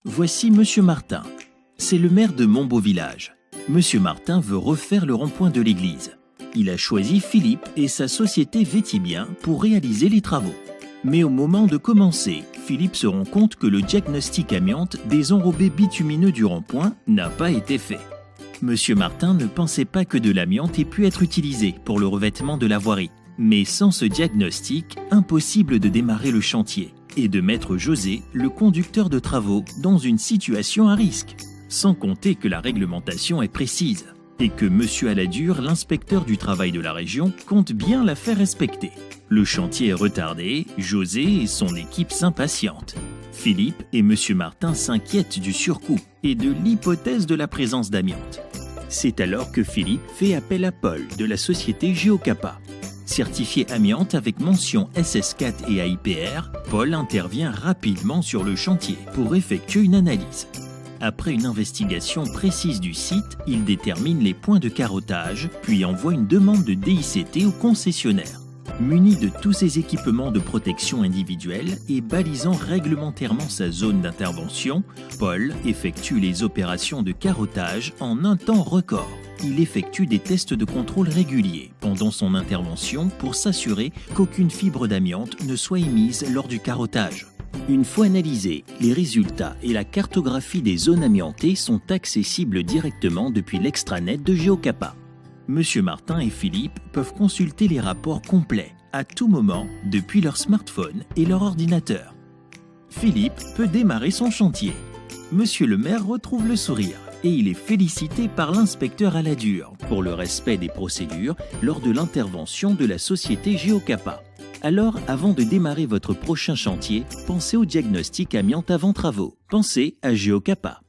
Voici Monsieur Martin. C'est le maire de mon beau village. Monsieur Martin veut refaire le rond-point de l'église. Il a choisi Philippe et sa société Vétibien pour réaliser les travaux. Mais au moment de commencer, Philippe se rend compte que le diagnostic amiante des enrobés bitumineux du rond-point n'a pas été fait. Monsieur Martin ne pensait pas que de l'amiante ait pu être utilisé pour le revêtement de la voirie. Mais sans ce diagnostic, impossible de démarrer le chantier et de mettre José, le conducteur de travaux, dans une situation à risque. Sans compter que la réglementation est précise et que Monsieur Aladure, l'inspecteur du travail de la région, compte bien la faire respecter. Le chantier est retardé, José et son équipe s'impatientent. Philippe et Monsieur Martin s'inquiètent du surcoût et de l'hypothèse de la présence d'amiante. C'est alors que Philippe fait appel à Paul de la société Geocapa. Certifié amiante avec mention SS4 et AIPR, Paul intervient rapidement sur le chantier pour effectuer une analyse. Après une investigation précise du site, il détermine les points de carottage, puis envoie une demande de DICT au concessionnaire. Muni de tous ses équipements de protection individuelle et balisant réglementairement sa zone d'intervention, Paul effectue les opérations de carottage en un temps record. Il effectue des tests de contrôle réguliers pendant son intervention pour s'assurer qu'aucune fibre d'amiante ne soit émise lors du carottage. Une fois analysés, les résultats et la cartographie des zones amiantées sont accessibles directement depuis l'extranet de Geocapa. Monsieur Martin et Philippe peuvent consulter les rapports complets à tout moment depuis leur smartphone et leur ordinateur. Philippe peut démarrer son chantier. Monsieur le maire retrouve le sourire et il est félicité par l'inspecteur Aladure pour le respect des procédures lors de l'intervention de la société Geocapa. Alors, avant de démarrer votre prochain chantier, pensez au diagnostic amiante avant travaux. Pensez à Geocapa.